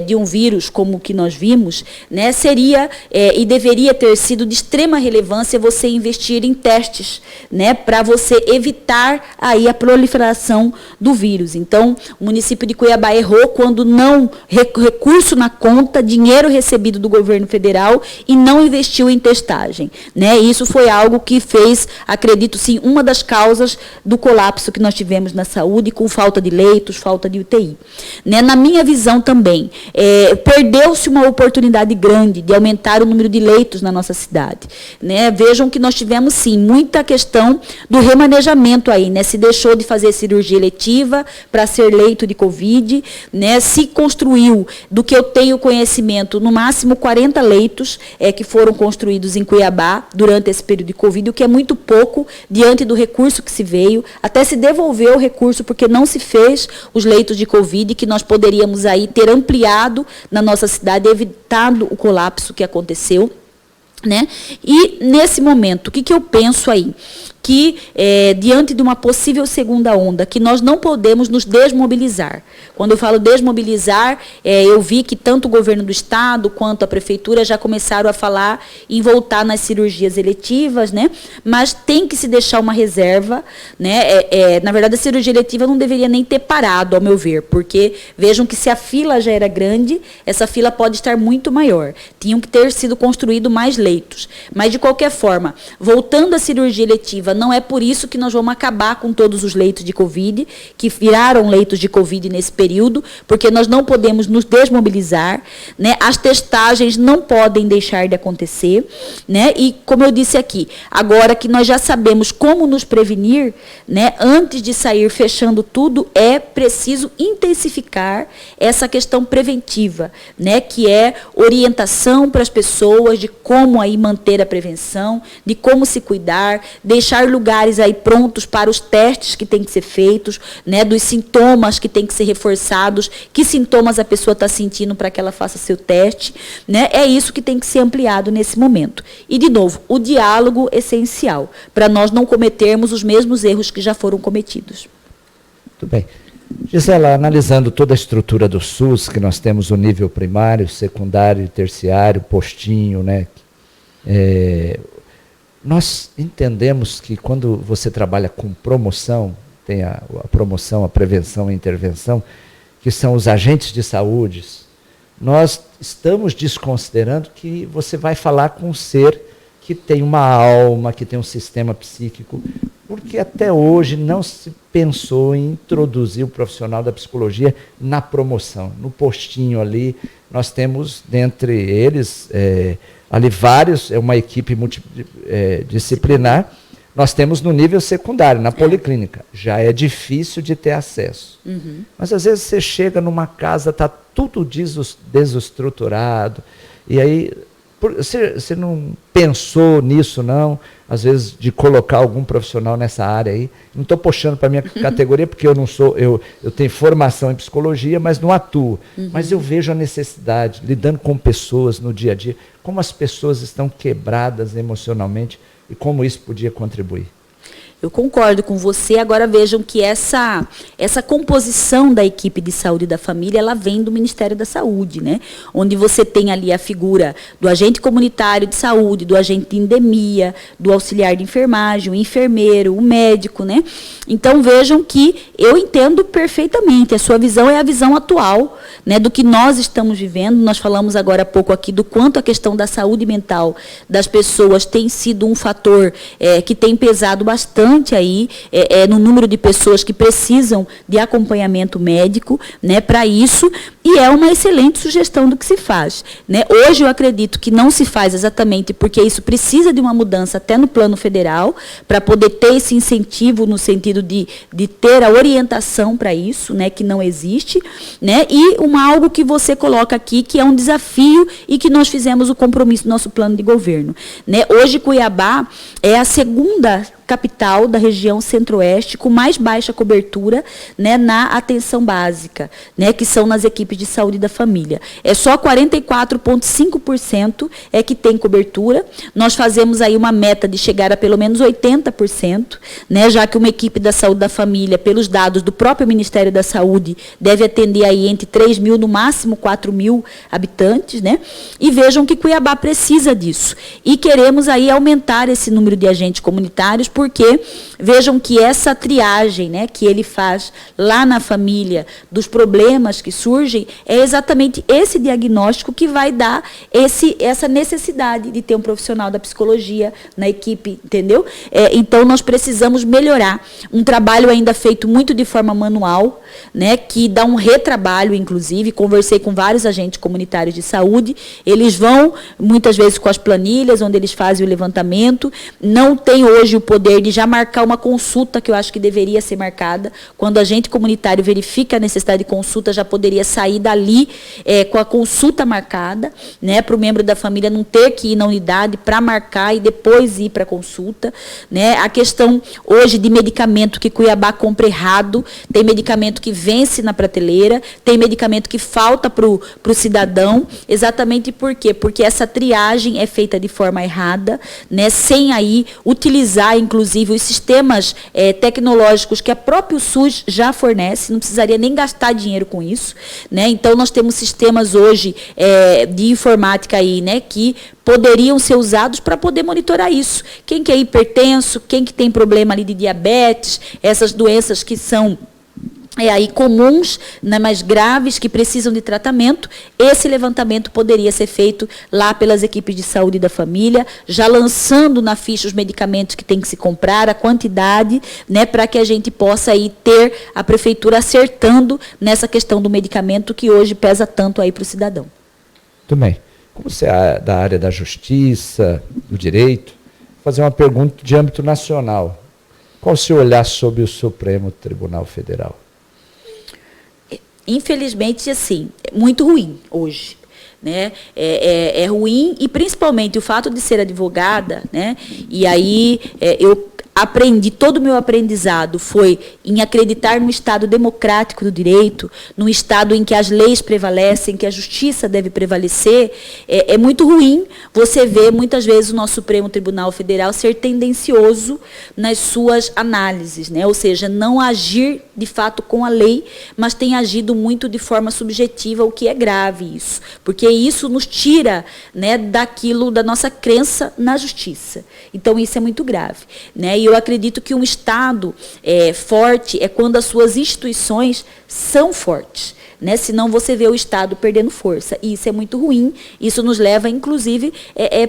de um vírus como o que nós vimos, né, seria e deveria ter sido de extrema relevância você investir em testes, né, para você evitar aí a proliferação do vírus. Então, o município de Cuiabá errou quando não recurso na conta, dinheiro recebido do governo federal, e não investiu em testagem, né? Isso foi algo que fez, acredito sim, uma das causas do colapso que nós tivemos na saúde, com falta de leitos, falta de UTI. Né? Na minha visão também, perdeu-se uma oportunidade grande de aumentar o número de leitos na nossa cidade. Né? Vejam que nós tivemos, sim, muita questão do remanejamento aí, né? Se deixou de fazer cirurgia eletiva para ser leito de Covid, né? Se construiu, do que eu tenho conhecimento, no máximo 40 leitos que foram construídos em Cuiabá durante esse período de Covid, o que é muito pouco diante do recurso que se veio, até se devolveu o recurso, porque não se fez os leitos de Covid, que nós poderíamos aí ter ampliado na nossa cidade, evitado o colapso que aconteceu. Né? E, nesse momento, o que eu penso aí? Que, diante de uma possível segunda onda, que nós não podemos nos desmobilizar. Quando eu falo desmobilizar, eu vi que tanto o governo do Estado quanto a Prefeitura já começaram a falar em voltar nas cirurgias eletivas, né? Mas tem que se deixar uma reserva. Né? Na verdade, a cirurgia eletiva não deveria nem ter parado, ao meu ver, porque vejam que se a fila já era grande, essa fila pode estar muito maior. Tinham que ter sido construídos mais leitos. Mas, de qualquer forma, voltando à cirurgia eletiva, não é por isso que nós vamos acabar com todos os leitos de Covid, que viraram leitos de Covid nesse período, porque nós não podemos nos desmobilizar, né? As testagens não podem deixar de acontecer, né? E, como eu disse aqui, agora que nós já sabemos como nos prevenir, né? Antes de sair fechando tudo, é preciso intensificar essa questão preventiva, né? Que é orientação para as pessoas de como aí manter a prevenção, de como se cuidar, deixar lugares aí prontos para os testes que têm que ser feitos, né, dos sintomas que têm que ser reforçados, que sintomas a pessoa está sentindo para que ela faça seu teste, né? É isso que tem que ser ampliado nesse momento. E, de novo, o diálogo essencial, para nós não cometermos os mesmos erros que já foram cometidos. Muito bem. Gisela, analisando toda a estrutura do SUS, que nós temos o nível primário, secundário e terciário, postinho, né? Nós entendemos que quando você trabalha com promoção, tem a promoção, a prevenção e a intervenção, que são os agentes de saúde, nós estamos desconsiderando que você vai falar com um ser que tem uma alma, que tem um sistema psíquico, porque até hoje não se pensou em introduzir o profissional da psicologia na promoção. No postinho ali, nós temos, dentre eles, ali vários, é uma equipe multidisciplinar, nós temos no nível secundário, na policlínica. Já é difícil de ter acesso. Uhum. Mas às vezes você chega numa casa, está tudo desestruturado, e aí você não pensou nisso, não? Às vezes, de colocar algum profissional nessa área aí. Não estou puxando para a minha categoria, porque eu não sou, eu tenho formação em psicologia, mas não atuo. Uhum. Mas eu vejo a necessidade, lidando com pessoas no dia a dia, como as pessoas estão quebradas emocionalmente e como isso podia contribuir. Eu concordo com você. Agora vejam que essa composição da equipe de saúde da família, ela vem do Ministério da Saúde, né? Onde você tem ali a figura do agente comunitário de saúde, do agente de endemia, do auxiliar de enfermagem, o enfermeiro, o médico, né? Então vejam que eu entendo perfeitamente. A sua visão é a visão atual, né, do que nós estamos vivendo. Nós falamos agora há pouco aqui do quanto a questão da saúde mental das pessoas tem sido um fator que tem pesado bastante aí no número de pessoas que precisam de acompanhamento médico, né, para isso, e é uma excelente sugestão do que se faz, né? Hoje eu acredito que não se faz exatamente porque isso precisa de uma mudança até no plano federal, para poder ter esse incentivo no sentido de ter a orientação para isso, né, que não existe, né, e algo que você coloca aqui, que é um desafio e que nós fizemos o compromisso do nosso plano de governo, né? Hoje Cuiabá é a segunda capital da região centro-oeste com mais baixa cobertura, né, na atenção básica, né, que são nas equipes de saúde da família. É só 44,5% que tem cobertura. Nós fazemos aí uma meta de chegar a pelo menos 80%, né, já que uma equipe da saúde da família, pelos dados do próprio Ministério da Saúde, deve atender aí entre 3 mil, no máximo 4 mil habitantes, né? E vejam que Cuiabá precisa disso. E queremos aí aumentar esse número de agentes comunitários, porque vejam que essa triagem, né, que ele faz lá na família, dos problemas que surgem, é exatamente esse diagnóstico que vai dar essa necessidade de ter um profissional da psicologia na equipe, entendeu? Então, nós precisamos melhorar. Um trabalho ainda feito muito de forma manual, né, que dá um retrabalho, inclusive. Conversei com vários agentes comunitários de saúde, eles vão, muitas vezes, com as planilhas, onde eles fazem o levantamento, não tem hoje o poder de já marcar uma consulta, que eu acho que deveria ser marcada. Quando o agente comunitário verifica a necessidade de consulta, já poderia sair dali com a consulta marcada, né, para o membro da família não ter que ir na unidade para marcar e depois ir para a consulta, né? A questão hoje de medicamento que Cuiabá compra errado, tem medicamento que vence na prateleira, tem medicamento que falta para o cidadão, exatamente por quê? Porque essa triagem é feita de forma errada, né, sem aí utilizar, inclusive, os sistemas tecnológicos que a própria SUS já fornece, não precisaria nem gastar dinheiro com isso, né? Então, nós temos sistemas hoje de informática aí, né, que poderiam ser usados para poder monitorar isso. Quem que é hipertenso, quem que tem problema ali de diabetes, essas doenças que são aí comuns, né, mais graves, que precisam de tratamento, esse levantamento poderia ser feito lá pelas equipes de saúde da família, já lançando na ficha os medicamentos que tem que se comprar, a quantidade, né, para que a gente possa aí ter a prefeitura acertando nessa questão do medicamento que hoje pesa tanto aí para o cidadão. Muito bem. Como você é da área da justiça, do direito, vou fazer uma pergunta de âmbito nacional. Qual o seu olhar sobre o Supremo Tribunal Federal? Infelizmente, assim, é muito ruim hoje, né? É ruim, e principalmente o fato de ser advogada, né? E aí eu aprendi, todo o meu aprendizado foi em acreditar num Estado democrático do direito, num Estado em que as leis prevalecem, que a justiça deve prevalecer. É muito ruim você ver, muitas vezes, o nosso Supremo Tribunal Federal ser tendencioso nas suas análises, né? Ou seja, não agir de fato, com a lei, mas tem agido muito de forma subjetiva, o que é grave isso, porque isso nos tira, né, daquilo, da nossa crença na justiça. Então, isso é muito grave, né? E eu acredito que um Estado forte é quando as suas instituições são fortes, né? Senão você vê o Estado perdendo força, e isso é muito ruim, isso nos leva, inclusive,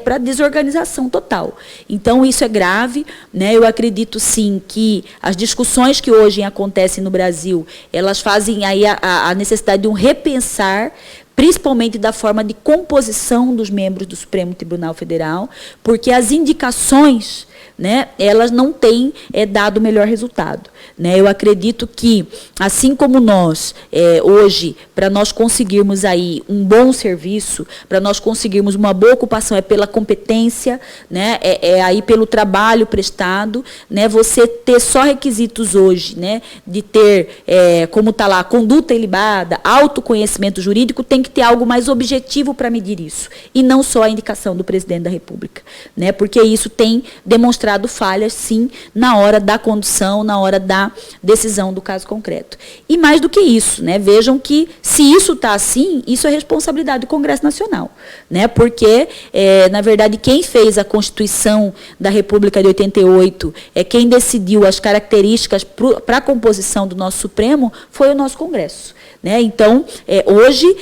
para a desorganização total. Então, isso é grave, né? Eu acredito, sim, que as discussões que hoje acontecem no Brasil, elas fazem aí a necessidade de um repensar, principalmente da forma de composição dos membros do Supremo Tribunal Federal, porque as indicações, né, elas não têm dado o melhor resultado, né? Eu acredito que, assim como nós, hoje, para nós conseguirmos aí um bom serviço, para nós conseguirmos uma boa ocupação, é pela competência, né, aí pelo trabalho prestado, né? Você ter só requisitos hoje, né, de ter, como está lá, conduta ilibada, autoconhecimento jurídico, tem que ter algo mais objetivo para medir isso, e não só a indicação do presidente da República, né? Porque isso tem demonstrado falhas, sim, na hora da condução, na hora da decisão do caso concreto. E mais do que isso, né? Vejam que, se isso está assim, isso é responsabilidade do Congresso Nacional, né? Porque, na verdade, quem fez a Constituição da República de 88, quem decidiu as características para a composição do nosso Supremo, foi o nosso Congresso, né? Então, hoje,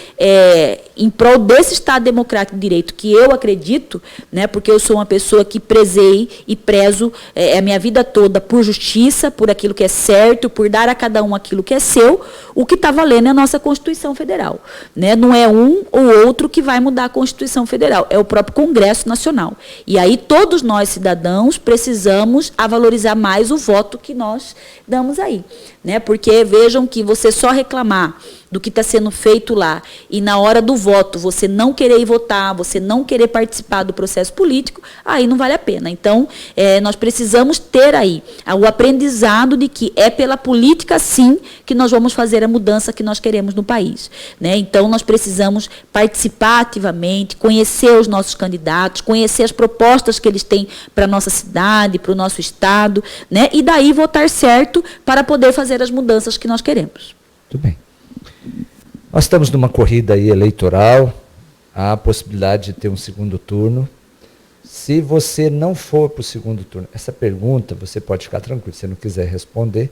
em prol desse Estado Democrático de Direito, que eu acredito, né, porque eu sou uma pessoa que prezei e prezo a minha vida toda por justiça, por aquilo que é certo, por dar a cada um aquilo que é seu, o que está valendo é a nossa Constituição Federal, né? Não é um ou outro que vai mudar a Constituição Federal, é o próprio Congresso Nacional. E aí todos nós, cidadãos, precisamos valorizar mais o voto que nós damos aí, né? Porque vejam que você só reclamar do que está sendo feito lá, e na hora do voto você não querer ir votar, você não querer participar do processo político, aí não vale a pena. Então, nós precisamos ter aí o aprendizado de que é pela política, sim, que nós vamos fazer a mudança que nós queremos no país, né? Então, nós precisamos participar ativamente, conhecer os nossos candidatos, conhecer as propostas que eles têm para a nossa cidade, para o nosso estado, né? E daí votar certo para poder fazer as mudanças que nós queremos. Muito bem. Nós estamos numa corrida aí eleitoral, há a possibilidade de ter um segundo turno. Se você não for para o segundo turno, essa pergunta você pode ficar tranquilo, se você não quiser responder,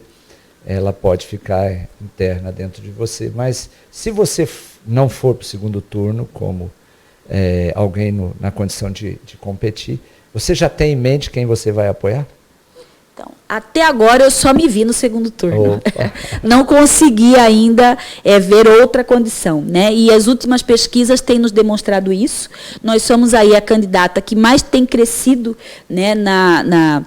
ela pode ficar interna dentro de você, mas se você não for para o segundo turno, como alguém na condição de competir, você já tem em mente quem você vai apoiar? Então, até agora eu só me vi no segundo turno. Não consegui ainda ver outra condição, né? E as últimas pesquisas têm nos demonstrado isso. Nós somos aí a candidata que mais tem crescido, né,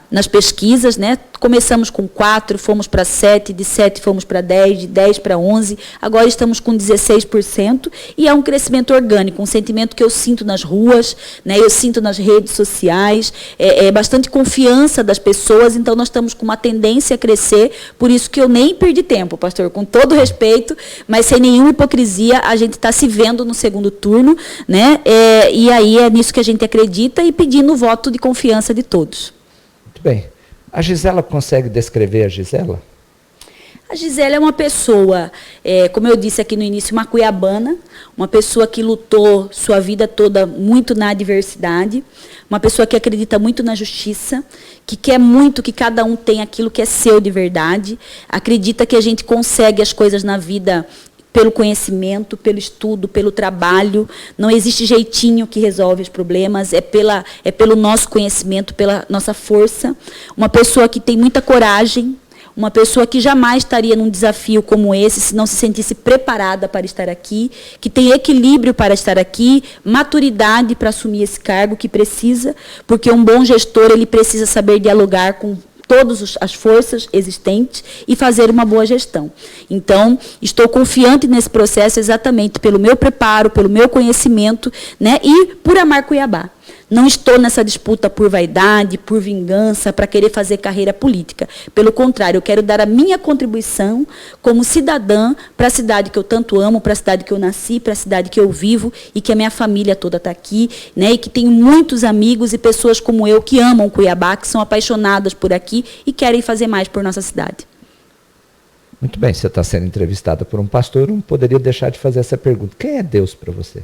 nas pesquisas, né? Começamos com 4, fomos para 7, de 7 fomos para 10, de 10 para 11, agora estamos com 16%, e é um crescimento orgânico, um sentimento que eu sinto nas ruas, né, eu sinto nas redes sociais, bastante confiança das pessoas, então nós estamos com uma tendência a crescer, por isso que eu nem perdi tempo, pastor, com todo respeito, mas sem nenhuma hipocrisia, a gente está se vendo no segundo turno, né, e aí é nisso que a gente acredita, e pedindo o voto de confiança de todos. Muito bem. A Gisela consegue descrever a Gisela? A Gisela é uma pessoa, como eu disse aqui no início, uma cuiabana, uma pessoa que lutou sua vida toda muito na adversidade, uma pessoa que acredita muito na justiça, que quer muito que cada um tenha aquilo que é seu de verdade, acredita que a gente consegue as coisas na vida pelo conhecimento, pelo estudo, pelo trabalho. Não existe jeitinho que resolve os problemas, é pelo nosso conhecimento, pela nossa força. Uma pessoa que tem muita coragem, uma pessoa que jamais estaria num desafio como esse se não se sentisse preparada para estar aqui, que tem equilíbrio para estar aqui, maturidade para assumir esse cargo que precisa, porque um bom gestor ele precisa saber dialogar com todas as forças existentes e fazer uma boa gestão. Então, estou confiante nesse processo exatamente pelo meu preparo, pelo meu conhecimento, né, e por amar Cuiabá. Não estou nessa disputa por vaidade, por vingança, para querer fazer carreira política. Pelo contrário, eu quero dar a minha contribuição como cidadã para a cidade que eu tanto amo, para a cidade que eu nasci, para a cidade que eu vivo e que a minha família toda está aqui, né, e que tenho muitos amigos e pessoas como eu que amam Cuiabá, que são apaixonadas por aqui e querem fazer mais por nossa cidade. Muito bem, você está sendo entrevistada por um pastor, eu não poderia deixar de fazer essa pergunta. Quem é Deus para você?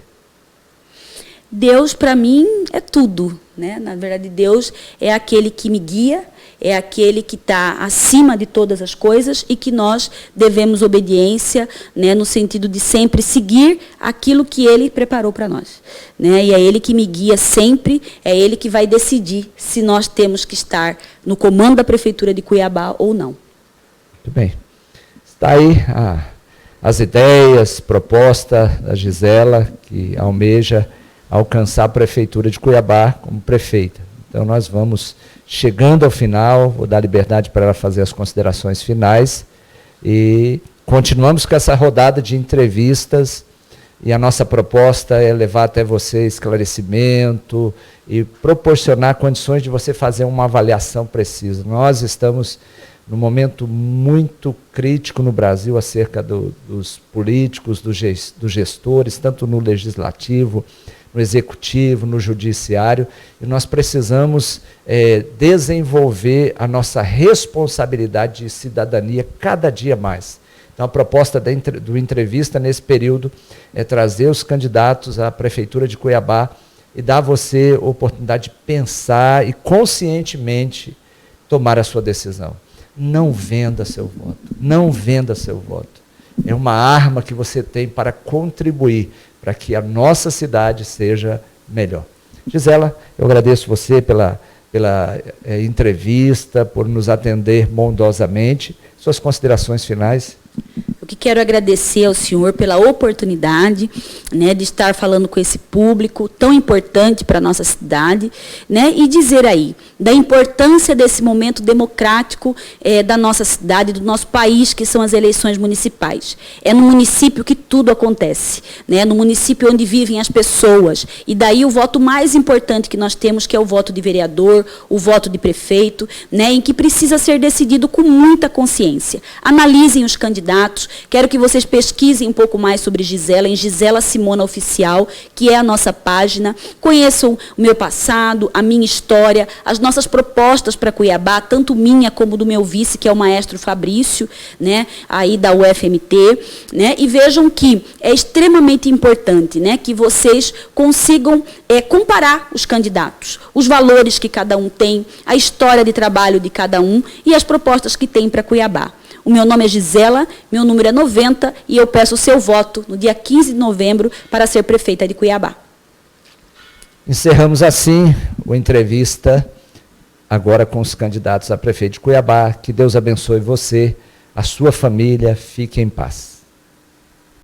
Deus, para mim, é tudo, né? Na verdade, Deus é aquele que me guia, é aquele que está acima de todas as coisas e que nós devemos obediência, né? No sentido de sempre seguir aquilo que Ele preparou para nós, né? E é Ele que me guia sempre, é Ele que vai decidir se nós temos que estar no comando da Prefeitura de Cuiabá ou não. Muito bem. Está aí as ideias, proposta da Gisela, que almeja alcançar a Prefeitura de Cuiabá como prefeita. Então, nós vamos chegando ao final, vou dar liberdade para ela fazer as considerações finais e continuamos com essa rodada de entrevistas e a nossa proposta é levar até você esclarecimento e proporcionar condições de você fazer uma avaliação precisa. Nós estamos num momento muito crítico no Brasil acerca dos políticos, dos gestores, tanto no legislativo, no executivo, no judiciário, e nós precisamos desenvolver a nossa responsabilidade de cidadania cada dia mais. Então, a proposta do entrevista nesse período é trazer os candidatos à Prefeitura de Cuiabá e dar a você a oportunidade de pensar e conscientemente tomar a sua decisão. Não venda seu voto, não venda seu voto. É uma arma que você tem para contribuir para que a nossa cidade seja melhor. Gisela, eu agradeço você pela entrevista, por nos atender bondosamente. Suas considerações finais? Eu que quero agradecer ao senhor pela oportunidade, né, de estar falando com esse público tão importante para a nossa cidade, né, e dizer aí da importância desse momento democrático da nossa cidade, do nosso país, que são as eleições municipais. É no município que tudo acontece, né, no município onde vivem as pessoas. E daí o voto mais importante que nós temos, que é o voto de vereador, o voto de prefeito, né, em que precisa ser decidido com muita consciência. Analisem os candidatos. Quero que vocês pesquisem um pouco mais sobre Gisela, em Gisela Simona Oficial, que é a nossa página. Conheçam o meu passado, a minha história, as nossas propostas para Cuiabá, tanto minha como do meu vice, que é o maestro Fabrício, né, aí da UFMT, né, e vejam que é extremamente importante, né, que vocês consigam comparar os candidatos, os valores que cada um tem, a história de trabalho de cada um e as propostas que tem para Cuiabá. O meu nome é Gisela, meu número é 90 e eu peço o seu voto no dia 15 de novembro para ser prefeita de Cuiabá. Encerramos assim a entrevista agora com os candidatos a prefeito de Cuiabá. Que Deus abençoe você, a sua família, fique em paz.